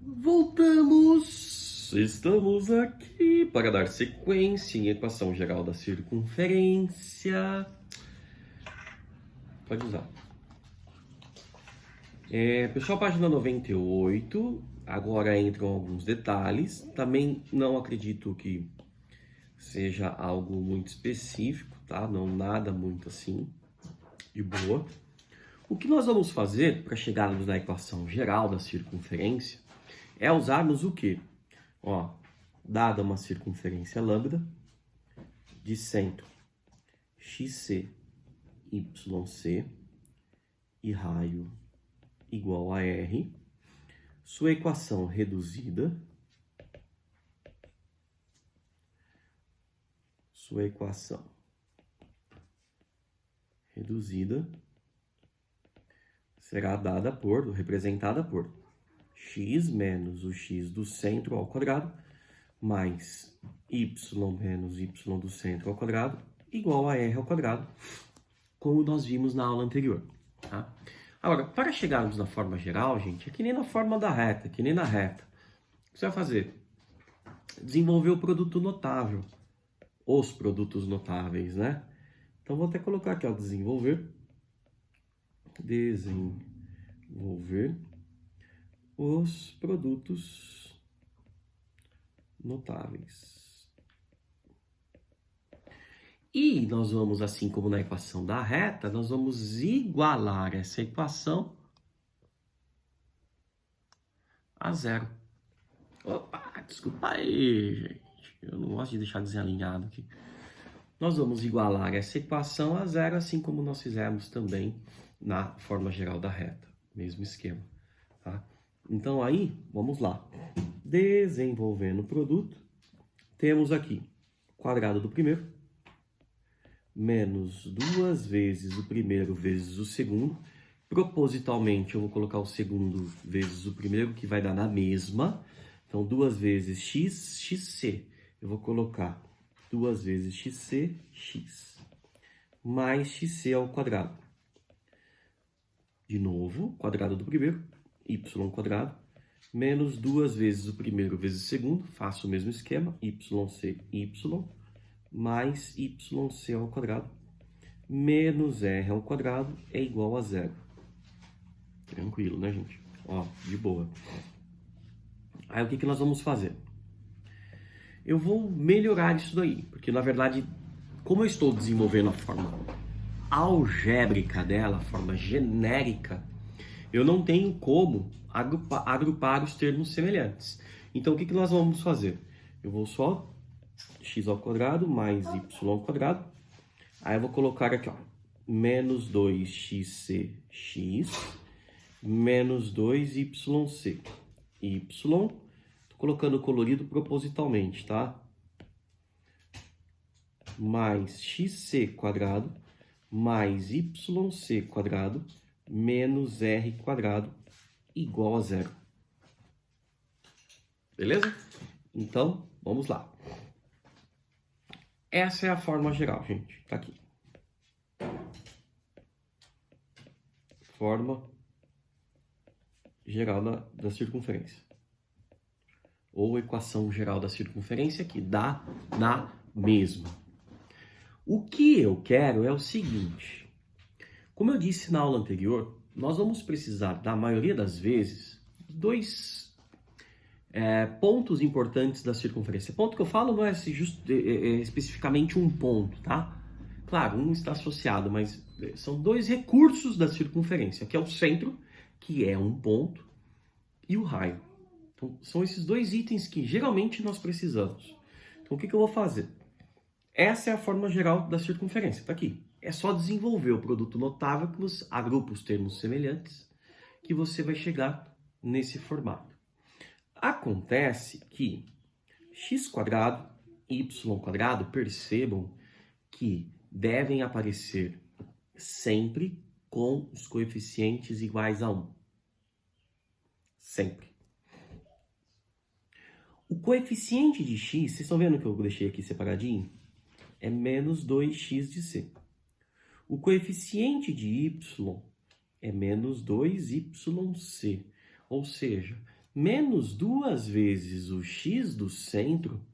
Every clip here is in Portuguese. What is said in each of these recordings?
Voltamos! Estamos aqui para dar sequência em equação geral da circunferência. Pode usar. Pessoal, página 98. Agora entram alguns detalhes. Também não acredito que seja algo muito específico, tá? Não nada muito assim, de boa. O que nós vamos fazer para chegarmos na equação geral da circunferência é usarmos o quê? Ó, dada uma circunferência lambda de centro XC, YC e raio igual a R, sua equação reduzida, será dada por, representada por x menos o x do centro ao quadrado, mais y menos y do centro ao quadrado, igual a r ao quadrado, como nós vimos na aula anterior, tá? Agora, para chegarmos na forma geral, gente, é que nem na forma da reta, que nem na reta. O que você vai fazer? Desenvolver o produto notável, os produtos notáveis, né? Então, vou até colocar aqui, ó, desenvolver os produtos notáveis. E nós vamos, assim como na equação da reta, nós vamos igualar essa equação a zero. Opa, desculpa aí, gente. Eu não gosto de deixar desalinhado aqui. Nós vamos igualar essa equação a zero, assim como nós fizemos também na forma geral da reta. Mesmo esquema, tá? Então aí, vamos lá. Desenvolvendo o produto, temos aqui quadrado do primeiro, menos 2 vezes o primeiro vezes o segundo. Propositalmente, eu vou colocar o segundo vezes o primeiro, que vai dar na mesma. Então, 2 vezes x, xc. Eu vou colocar 2 vezes xc, x. Mais xc ao quadrado. De novo, quadrado do primeiro, y quadrado. Menos 2 vezes o primeiro vezes o segundo. Faço o mesmo esquema, yc, y. Mais yc ao quadrado. Menos r ao quadrado é igual a zero. Tranquilo, né, gente? Ó, de boa. Aí o que nós vamos fazer? Eu vou melhorar isso daí, porque na verdade, como eu estou desenvolvendo a forma algébrica dela, a forma genérica, eu não tenho como agrupar os termos semelhantes. Então o que nós vamos fazer? Eu vou só x ao quadrado mais y ao quadrado. Aí eu vou colocar aqui, ó, menos 2xc, x, menos 2yc, y. Tô colocando colorido propositalmente, tá? Mais xc quadrado, mais yc quadrado, menos r quadrado, igual a zero. Beleza? Então, vamos lá. Essa é a forma geral, gente. Tá aqui. Forma geral da circunferência. Ou equação geral da circunferência, que dá na mesma. O que eu quero é o seguinte. Como eu disse na aula anterior, nós vamos precisar, da maioria das vezes, dois pontos importantes da circunferência. Ponto que eu falo não é especificamente um ponto, tá? Claro, um está associado, mas são dois recursos da circunferência, que é o centro, que é um ponto, e o raio. Então, são esses dois itens que geralmente nós precisamos. Então, o que eu vou fazer? Essa é a forma geral da circunferência, tá aqui. É só desenvolver o produto notável que você agrupa os termos semelhantes, que você vai chegar nesse formato. Acontece que x quadrado e y quadrado, percebam que devem aparecer sempre com os coeficientes iguais a 1. Sempre. O coeficiente de x, vocês estão vendo que eu deixei aqui separadinho? É menos 2x de c. O coeficiente de y é menos 2yc. Ou seja, menos 2 vezes o x do centro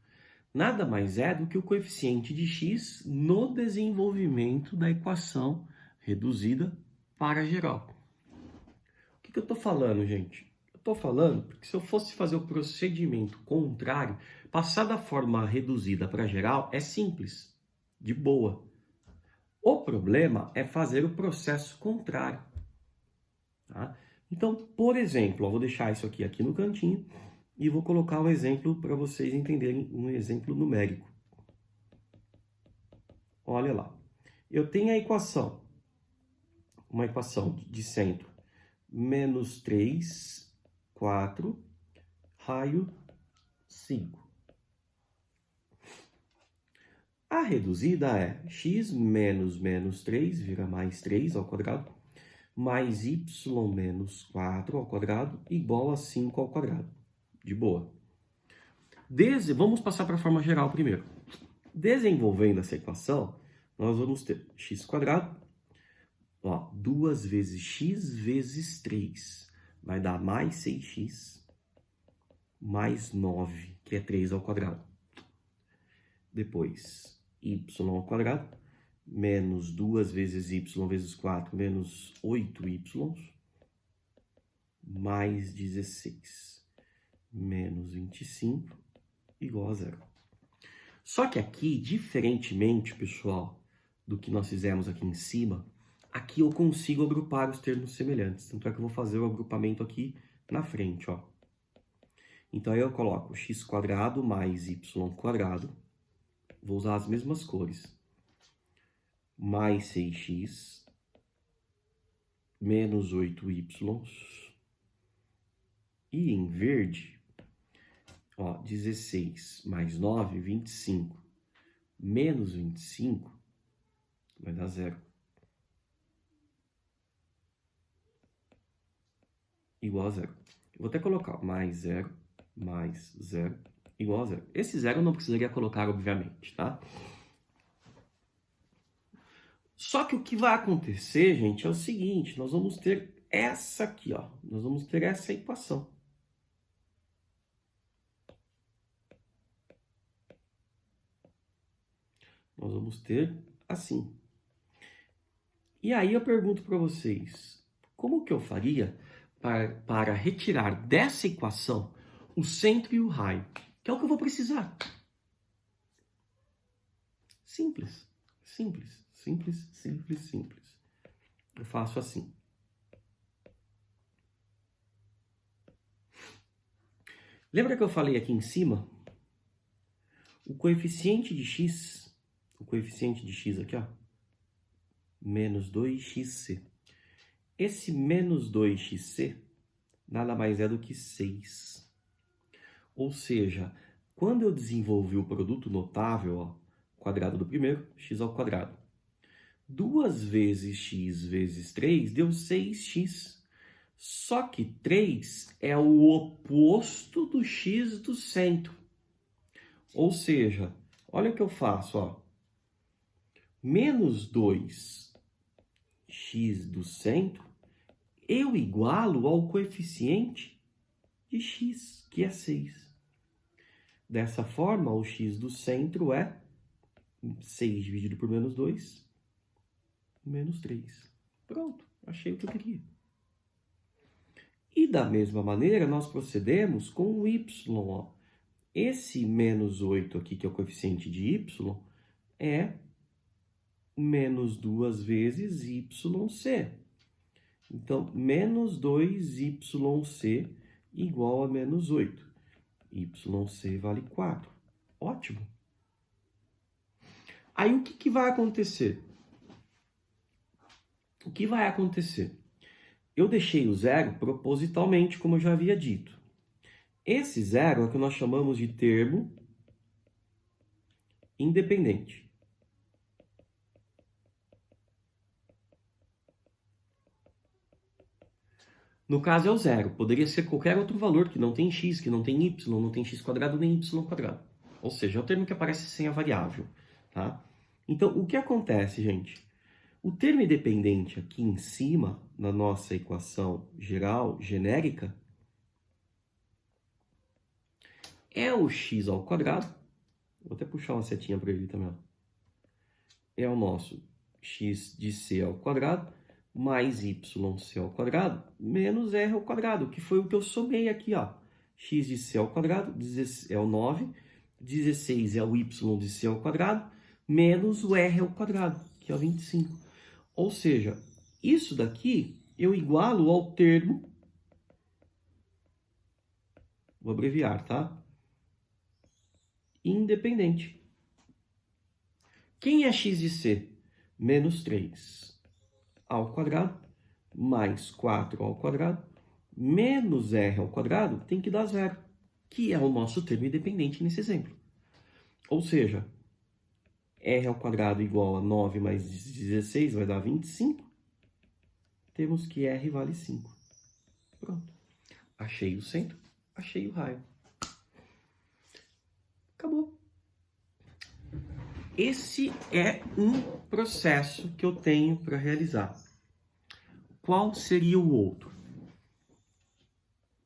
nada mais é do que o coeficiente de x no desenvolvimento da equação reduzida para geral. O que eu estou falando, gente? Eu estou falando porque se eu fosse fazer o procedimento contrário, passar da forma reduzida para geral é simples, de boa. O problema é fazer o processo contrário. Tá? Então, por exemplo, eu vou deixar isso aqui no cantinho e vou colocar um exemplo para vocês entenderem, um exemplo numérico. Olha lá. Eu tenho a equação, uma equação de centro, menos 3, 4, raio 5. A reduzida é x menos menos 3, vira mais 3 ao quadrado, mais y menos 4 ao quadrado, igual a 5 ao quadrado. De boa. Vamos passar para a forma geral primeiro. Desenvolvendo essa equação, nós vamos ter x quadrado, 2 vezes x vezes 3, vai dar mais 6x, mais 9, que é 3 ao quadrado. Depois, y ao quadrado, menos 2 vezes y vezes 4, menos 8y, mais 16, menos 25, igual a zero. Só que aqui, diferentemente, pessoal, do que nós fizemos aqui em cima, aqui eu consigo agrupar os termos semelhantes. Tanto é que eu vou fazer o agrupamento aqui na frente, ó. Então, aí eu coloco x quadrado mais y quadrado. Vou usar as mesmas cores. Mais 6x, menos 8y. E em verde, 16 mais 9, 25. Menos 25 vai dar zero. Igual a zero. Eu vou até colocar mais 0, igual a zero. Esse zero eu não precisaria colocar, obviamente, tá? Só que o que vai acontecer, gente, é o seguinte, nós vamos ter essa aqui, ó. Nós vamos ter essa equação. Nós vamos ter assim. E aí eu pergunto para vocês, como que eu faria para retirar dessa equação o centro e o raio? Que é o que eu vou precisar. Simples, simples, simples, simples, simples. Eu faço assim. Lembra que eu falei aqui em cima? O coeficiente de x aqui, ó, menos 2xc. Esse menos 2xc nada mais é do que 6. Ou seja, quando eu desenvolvi o produto notável, ó, quadrado do primeiro, x ao quadrado, 2 vezes x vezes 3 deu 6x. Só que 3 é o oposto do x do centro. Ou seja, olha o que eu faço, ó. Menos 2x do centro, eu igualo ao coeficiente de x, que é 6. Dessa forma, o x do centro é 6 dividido por menos 2, menos 3. Pronto, achei o que eu queria. E da mesma maneira, nós procedemos com o y, ó. Esse menos 8 aqui, que é o coeficiente de y, é menos 2 vezes yc. Então, menos 2yc igual a menos 8. Yc vale 4. Ótimo. Aí, o que vai acontecer? O que vai acontecer? Eu deixei o zero propositalmente, como eu já havia dito. Esse zero é o que nós chamamos de termo independente. No caso é o zero. Poderia ser qualquer outro valor que não tem x, que não tem y, não tem x quadrado nem y quadrado. Ou seja, é o termo que aparece sem a variável, tá? Então, o que acontece, gente? O termo independente aqui em cima, na nossa equação geral, genérica, é o x ao quadrado. Vou até puxar uma setinha para ele também. Ó. É o nosso x de c ao quadrado mais yc ao quadrado menos r ao quadrado, que foi o que eu somei aqui, ó. X de c ao quadrado é o 9, 16 é o y de c ao quadrado, menos o r ao quadrado, que é o 25. Ou seja, isso daqui eu igualo ao termo, vou abreviar, tá? Independente. Quem é x de c? Menos 3 ao quadrado, mais 4 ao quadrado, menos r ao quadrado, tem que dar zero, que é o nosso termo independente nesse exemplo. Ou seja, r ao quadrado igual a 9 mais 16 vai dar 25. Temos que r vale 5. Pronto. Achei o centro, achei o raio. Acabou. Esse é um processo que eu tenho para realizar. Qual seria o outro?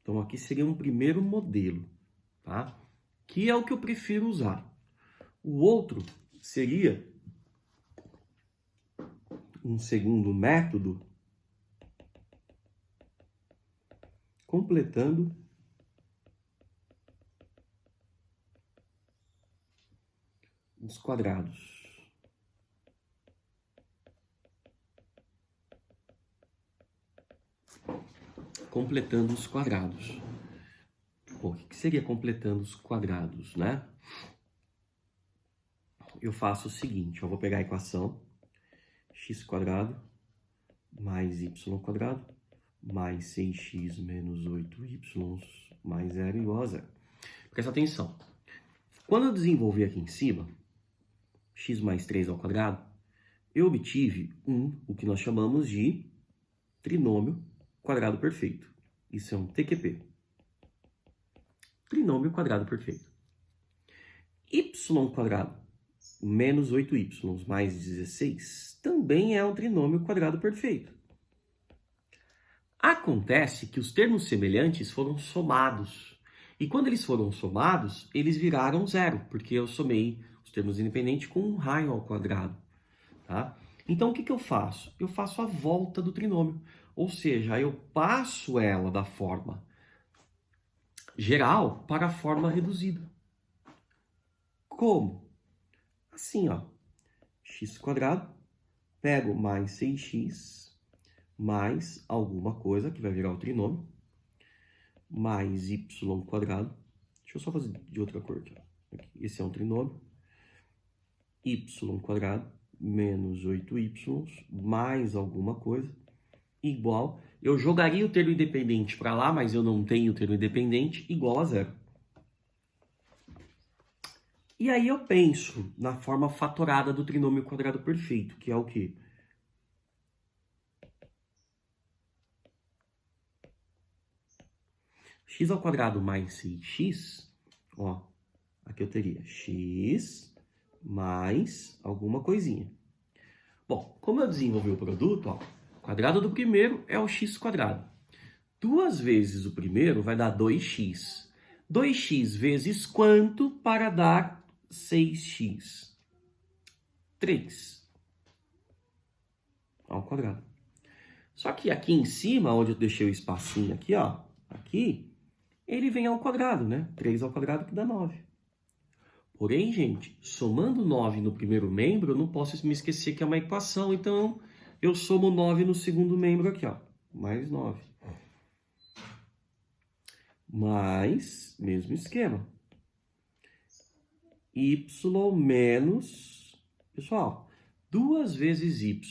Então, aqui seria um primeiro modelo, tá? Que é o que eu prefiro usar. O outro seria um segundo método completando os quadrados. Completando os quadrados. Bom, o que seria completando os quadrados, né? Eu faço o seguinte, eu vou pegar a equação x² mais y² mais 6x menos 8y mais 0 igual a 0. Presta atenção. Quando eu desenvolvi aqui em cima, x mais 3 ao quadrado, eu obtive o que nós chamamos de trinômio quadrado perfeito. Isso é um TQP. Trinômio quadrado perfeito. y² menos 8y mais 16 também é um trinômio quadrado perfeito. Acontece que os termos semelhantes foram somados. E quando eles foram somados, eles viraram zero, porque eu somei os termos independentes com um raio ao quadrado. Tá? Então, o que eu faço? Eu faço a volta do trinômio. Ou seja, eu passo ela da forma geral para a forma reduzida. Como? Assim, ó. x², pego mais 6x, mais alguma coisa, que vai virar o trinômio, mais y². Deixa eu só fazer de outra cor aqui. Esse é um trinômio. y² menos 8y, mais alguma coisa, igual. Eu jogaria o termo independente para lá, mas eu não tenho o termo independente, igual a zero. E aí eu penso na forma fatorada do trinômio quadrado perfeito, que é o quê? x² mais 6x, ó, aqui eu teria x mais alguma coisinha. Bom, como eu desenvolvi o produto, ó, o quadrado do primeiro é o x². 2 vezes o primeiro vai dar 2x. 2x vezes quanto para dar 6x? 3 ao quadrado. Só que aqui em cima, onde eu deixei o espacinho aqui, ó, aqui, ele vem ao quadrado, né? 3 ao quadrado que dá 9. Porém, gente, somando 9 no primeiro membro, eu não posso me esquecer que é uma equação. Então, eu somo 9 no segundo membro aqui, ó. Mais 9. Mais, mesmo esquema. Y menos... Pessoal, 2 vezes y,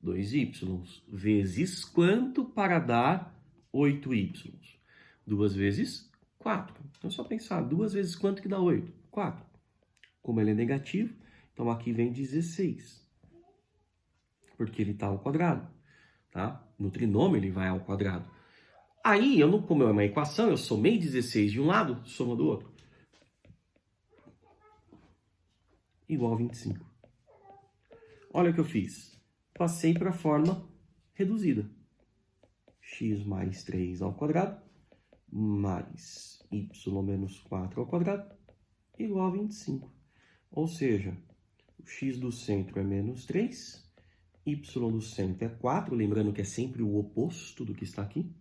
2y, vezes quanto para dar 8y? 2 vezes 4. Então, é só pensar, 2 vezes quanto que dá 8? 4. Como ele é negativo, então aqui vem 16. Porque ele está ao quadrado, tá? No trinômio ele vai ao quadrado. Aí, como é uma equação, eu somei 16 de um lado, soma do outro. Igual a 25. Olha o que eu fiz. Passei para a forma reduzida. X mais 3 ao quadrado, mais y menos 4 ao quadrado igual a 25. Ou seja, o x do centro é menos 3, y do centro é 4, lembrando que é sempre o oposto do que está aqui,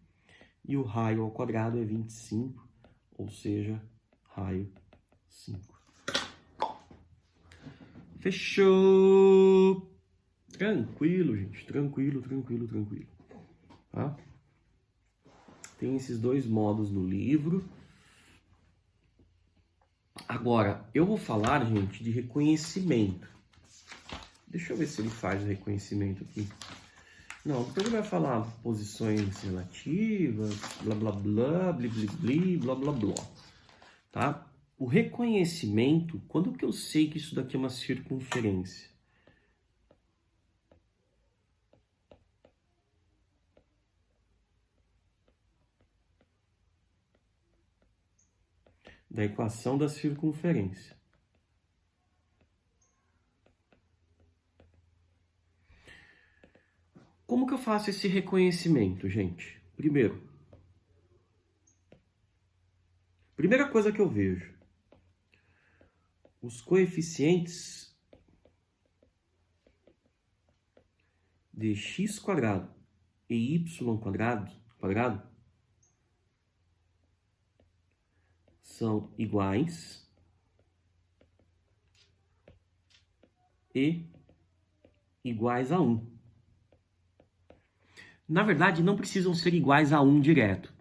e o raio ao quadrado é 25, ou seja, raio 5. Fechou! Tranquilo, gente. Tranquilo. Tá? Tem esses dois modos no livro. Agora, eu vou falar, gente, de reconhecimento. Deixa eu ver se ele faz o reconhecimento aqui. Não, depois ele vai falar posições relativas, blá, blá, blá, bli, bli, bli, blá, blá, blá. Tá? O reconhecimento, quando que eu sei que isso daqui é uma circunferência? Da equação da circunferência. Como que eu faço esse reconhecimento, gente? Primeira coisa que eu vejo, os coeficientes de x quadrado e y quadrado são iguais e iguais a 1. Na verdade, não precisam ser iguais a 1 direto.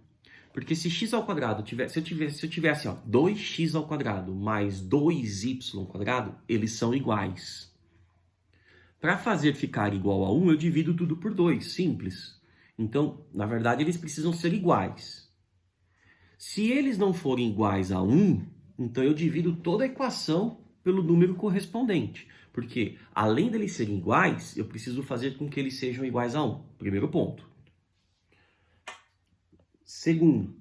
Porque se x ao quadrado se eu tivesse 2x ao quadrado mais 2y ao quadrado, eles são iguais. Para fazer ficar igual a 1, eu divido tudo por 2, simples. Então, na verdade, eles precisam ser iguais. Se eles não forem iguais a 1, então eu divido toda a equação pelo número correspondente. Porque, além deles serem iguais, eu preciso fazer com que eles sejam iguais a 1. Primeiro ponto. Segundo,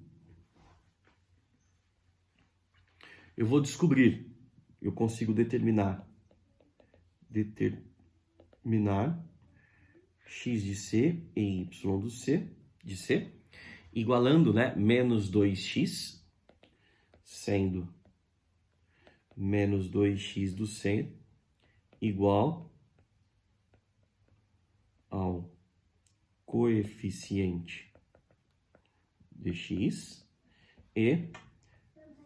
eu vou descobrir, eu consigo determinar x de c e y de c, igualando, né, menos 2x, sendo menos 2x do c igual ao coeficiente de x e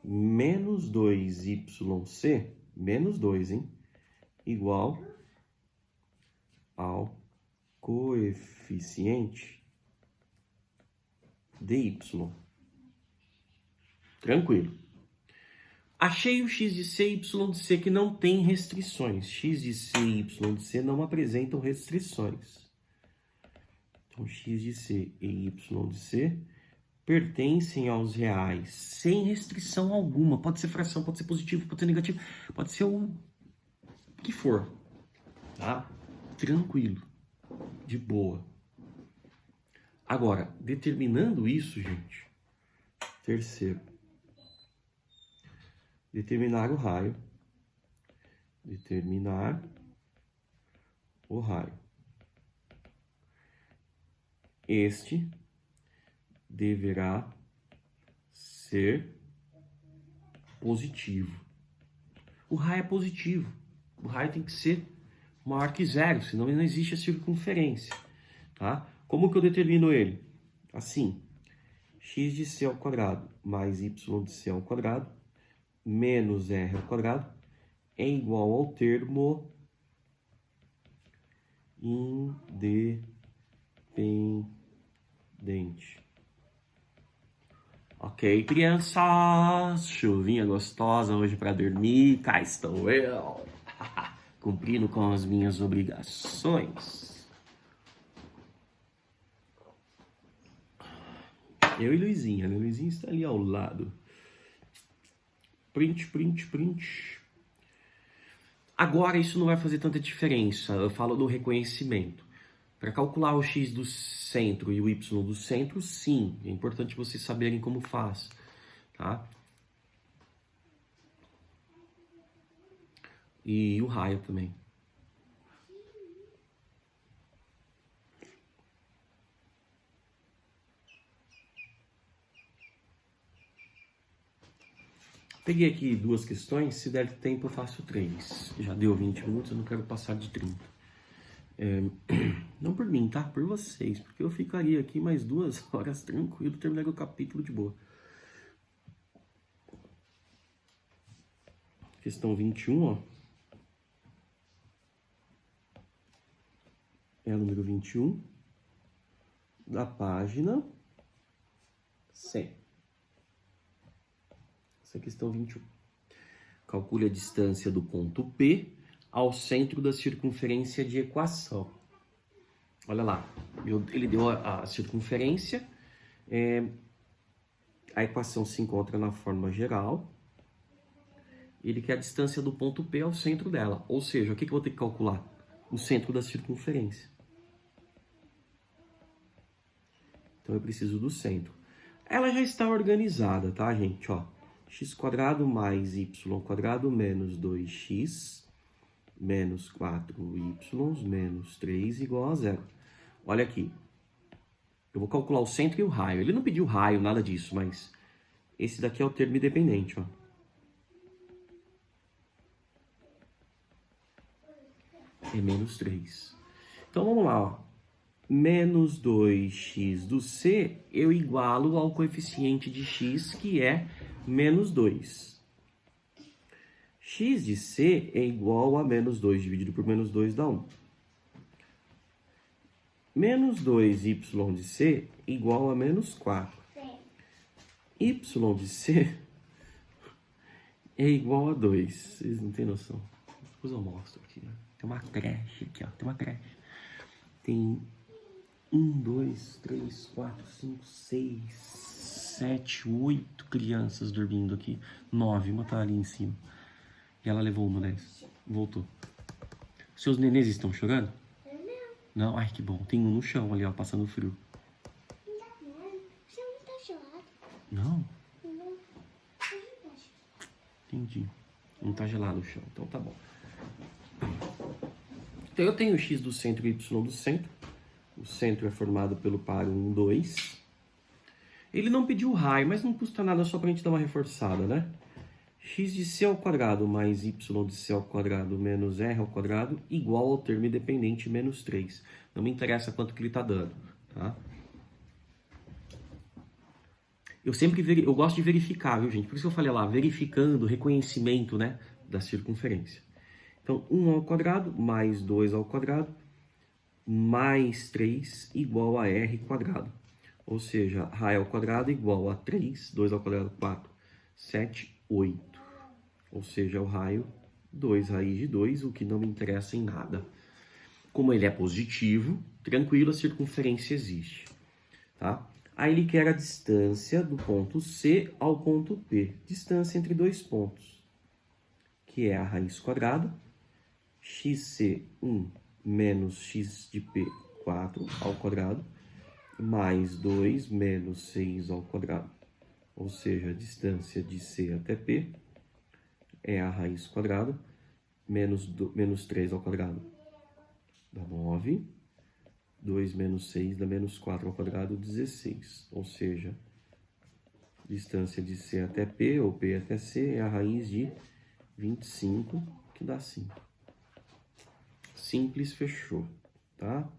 menos 2yc, menos 2, hein? Igual ao coeficiente de y. Tranquilo. Achei o x de c e y de c que não tem restrições. X de c e y de c não apresentam restrições. Então, x de c e y de c pertencem aos reais, sem restrição alguma. Pode ser fração, pode ser positivo, pode ser negativo, pode ser o que for. Tá? Tranquilo. De boa. Agora, determinando isso, gente, terceiro, determinar o raio, este deverá ser positivo. O raio é positivo. O raio tem que ser maior que zero, senão não existe a circunferência. Tá? Como que eu determino ele? Assim, x de c ao quadrado mais y de c ao quadrado menos r ao quadrado é igual ao termo independente. Ok, crianças, chuvinha gostosa hoje para dormir, cá estou eu, cumprindo com as minhas obrigações. Eu e Luizinha, né? Luizinha está ali ao lado. Print. Agora isso não vai fazer tanta diferença, eu falo do reconhecimento. Para calcular o x do centro e o y do centro, sim, é importante vocês saberem como faz, tá? E o raio também. Peguei aqui 2 questões, se der tempo eu faço 3. Já deu 20 minutos, eu não quero passar de 30. Não por mim, tá? Por vocês, porque eu ficaria aqui mais 2 horas tranquilo, terminaria o capítulo de boa. Questão 21, ó. É a número 21 da página 100. Essa é a questão 21. Calcule a distância do ponto P ao centro da circunferência de equação. Olha lá, ele deu a circunferência, a equação se encontra na forma geral, ele quer a distância do ponto P ao centro dela, ou seja, o que eu vou ter que calcular? O centro da circunferência. Então eu preciso do centro. Ela já está organizada, tá, gente? Ó, x² mais y² menos 2x menos 4y menos 3 igual a 0. Olha aqui. Eu vou calcular o centro e o raio. Ele não pediu raio, nada disso, mas esse daqui é o termo independente, ó. É menos 3. Então vamos lá, ó. Menos 2x do c eu igualo ao coeficiente de x, que é menos 2. X de c é igual a menos 2 dividido por menos 2 dá 1. Menos 2y de c igual a menos 4. Y de c é igual a 2. Vocês não têm noção. Depois eu mostro aqui. Né? Tem uma creche aqui, ó. Tem uma creche. Tem 1, 2, 3, 4, 5, 6, 7, 8 crianças dormindo aqui. 9, uma tá ali em cima. E ela levou uma dessas. Voltou. Seus nenês estão chorando? Não? Ai, que bom. Tem um no chão ali, ó, passando frio. Você não tá gelado? Não? Não. Entendi. Não tá gelado o chão, então tá bom. Então eu tenho x do centro e y do centro. O centro é formado pelo par 1, 2. Ele não pediu raio, mas não custa nada só pra gente dar uma reforçada, né? X de c ao quadrado mais y de c ao quadrado menos r ao quadrado igual ao termo independente menos 3. Não me interessa quanto que ele está dando, tá? Eu gosto de verificar, viu, gente? Por isso que eu falei lá, verificando, reconhecimento, né, da circunferência. Então, 1 ao quadrado mais 2 ao quadrado mais 3 igual a r quadrado. Ou seja, raio ao quadrado igual a 3, 2 ao quadrado, 4, 7, 8. Ou seja, o raio 2 raiz de 2, o que não me interessa em nada. Como ele é positivo, tranquilo, a circunferência existe. Tá? Aí ele quer a distância do ponto C ao ponto P. Distância entre dois pontos, que é a raiz quadrada, xc1 menos x de P, 4 ao quadrado, mais 2 menos 6 ao quadrado. Ou seja, a distância de C até P é a raiz quadrada, menos 3 ao quadrado dá 9, 2 menos 6 dá menos 4 ao quadrado, 16. Ou seja, distância de C até P, ou P até C, é a raiz de 25, que dá 5. Simples, fechou, tá?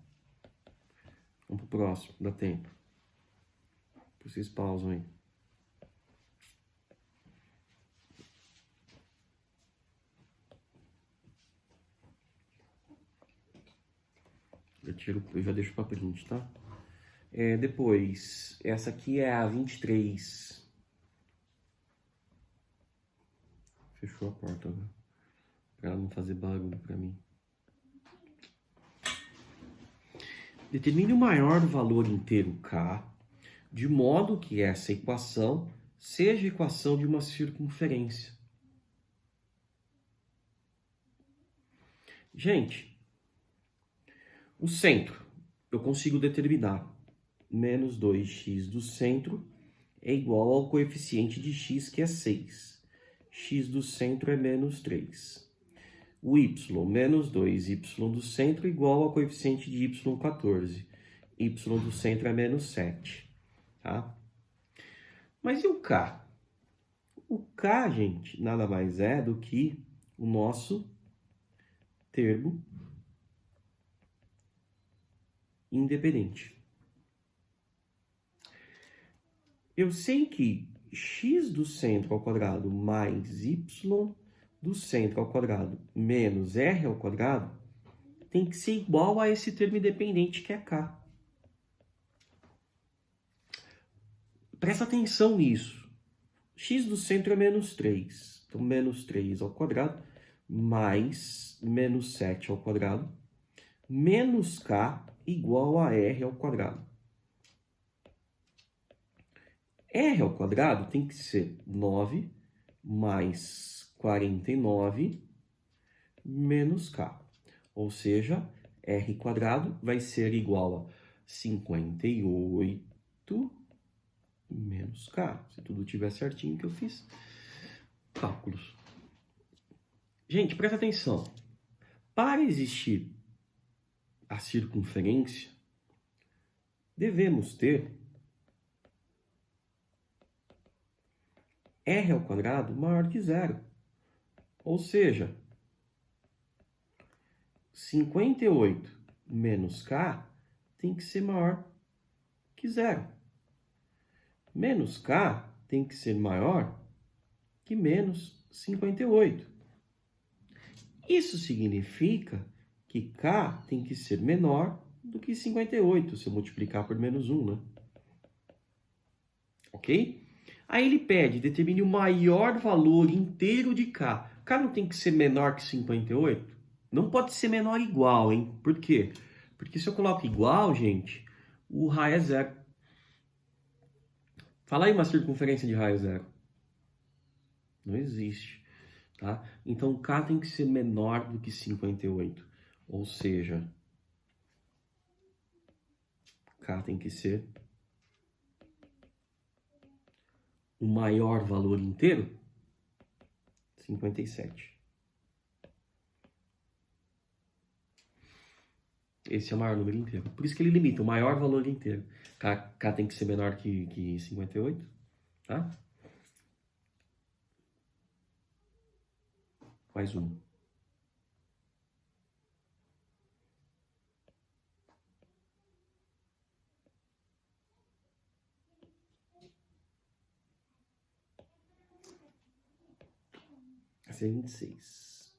Vamos pro próximo, dá tempo. Vocês pausam aí. Eu já deixo para print, tá? Depois, essa aqui é a 23. Fechou a porta, né? Pra ela não fazer barulho pra mim. Determine o maior valor inteiro k, de modo que essa equação seja a equação de uma circunferência. Gente, o centro, eu consigo determinar. Menos 2x do centro é igual ao coeficiente de x, que é 6. X do centro é menos 3. O y, menos 2y do centro é igual ao coeficiente de y, 14. Y do centro é menos 7. Tá? Mas e o k? O K, gente, nada mais é do que o nosso termo independente. Eu sei que x do centro ao quadrado mais y do centro ao quadrado menos r ao quadrado tem que ser igual a esse termo independente que é k. Presta atenção nisso. X do centro é menos 3. Então, menos 3 ao quadrado mais menos 7 ao quadrado menos k igual a r ao quadrado. R ao quadrado tem que ser 9 mais 49 menos k. Ou seja, r quadrado vai ser igual a 58 menos k. Se tudo tiver certinho que eu fiz cálculos. Gente, presta atenção. Para existir a circunferência, devemos ter r ao quadrado maior que zero. Ou seja, 58 menos k tem que ser maior que zero. Menos k tem que ser maior que menos 58. Isso significa que k tem que ser menor do que 58, se eu multiplicar por menos 1, né? Ok? Aí ele pede, determine o maior valor inteiro de k. K não tem que ser menor que 58? Não pode ser menor ou igual, hein? Por quê? Porque se eu coloco igual, gente, o raio é zero. Fala aí uma circunferência de raio zero. Não existe, tá? Então, k tem que ser menor do que 58. Ou seja, k tem que ser o maior valor inteiro, 57. Esse é o maior número inteiro. Por isso que ele limita o maior valor inteiro. K tem que ser menor que 58, tá? Mais um. Esse é 26.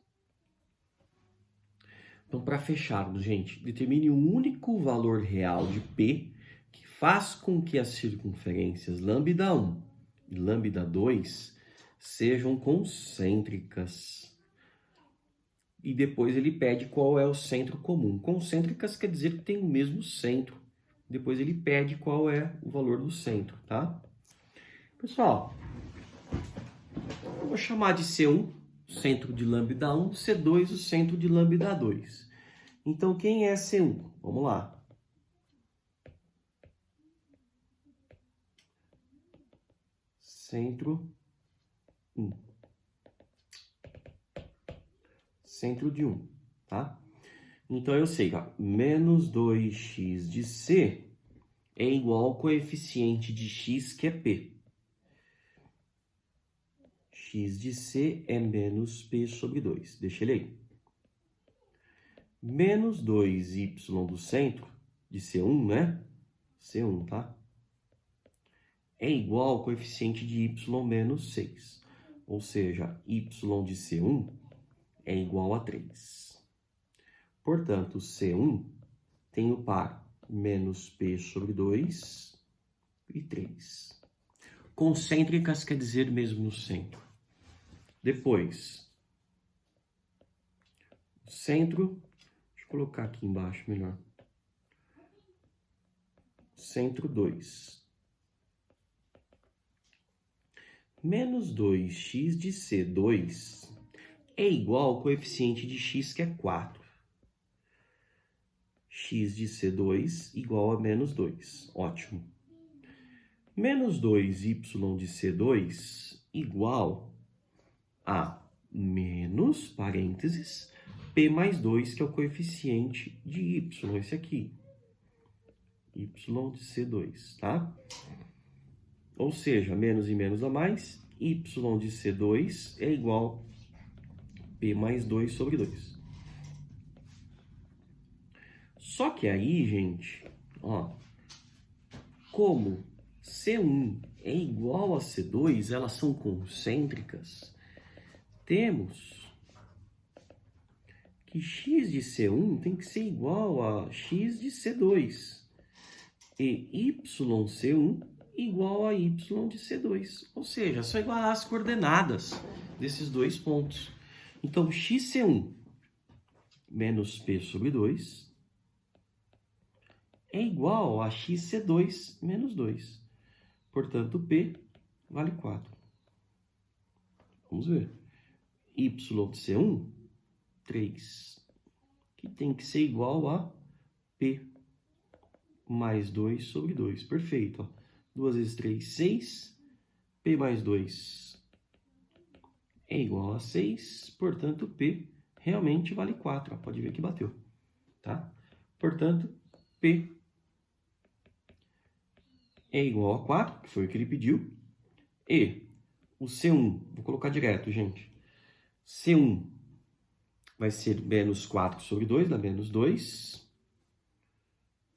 Então, para fecharmos, gente, determine um único valor real de P que faz com que as circunferências lambda1 e lambda2 sejam concêntricas. E depois ele pede qual é o centro comum. Concêntricas quer dizer que tem o mesmo centro. Depois ele pede qual é o valor do centro, tá? Pessoal, eu vou chamar de C1, centro de lambda1, C2, o centro de lambda2. Então, quem é C1? Vamos lá. Centro 1. Centro de 1, tá? Então, eu sei que menos 2x de C é igual ao coeficiente de x, que é P. X de C é menos P sobre 2. Deixa ele aí. Menos 2y do centro, de C1, né? C1, tá? É igual ao coeficiente de y menos 6. Ou seja, y de C1 é igual a 3. Portanto, C1 tem o par menos P sobre 2 e 3. Concêntricas quer dizer mesmo no centro. Depois, centro, deixa eu colocar aqui embaixo melhor. Centro 2. Menos 2x de C2 é igual ao coeficiente de x, que é 4. X de C2 igual a menos 2. Ótimo. Menos 2y de C2 igual a menos, parênteses, P mais 2, que é o coeficiente de y, esse aqui. Y de C2, tá? Ou seja, menos e menos dá mais, y de C2 é igual a P mais 2 sobre 2. Só que aí, gente, ó, como C1 é igual a C2, elas são concêntricas, temos que x de C1 tem que ser igual a x de C2 e yC1 igual a y de C2. Ou seja, é só igualar as coordenadas desses dois pontos. Então, xC1 menos P sobre 2 é igual a xC2 menos 2. Portanto, P vale 4. Vamos ver. Y de C1, 3. Que tem que ser igual a P mais 2 sobre 2. Perfeito. Ó. 2 vezes 3, 6. P mais 2 é igual a 6. Portanto, P realmente vale 4. Ó. Pode ver que bateu. Tá? Portanto, P é igual a 4, que foi o que ele pediu. E o C1, vou colocar direto, gente. C1 vai ser menos 4 sobre 2, dá menos 2.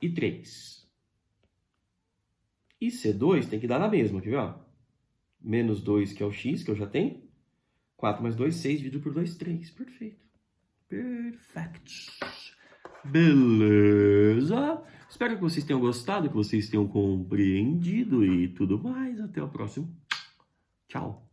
E 3. E C2 tem que dar na mesma, quer ver? Ó? Menos 2, que é o x, que eu já tenho. 4 mais 2, 6, dividido por 2, 3. Perfeito. Perfect. Beleza? Espero que vocês tenham gostado, que vocês tenham compreendido e tudo mais. Até o próximo. Tchau.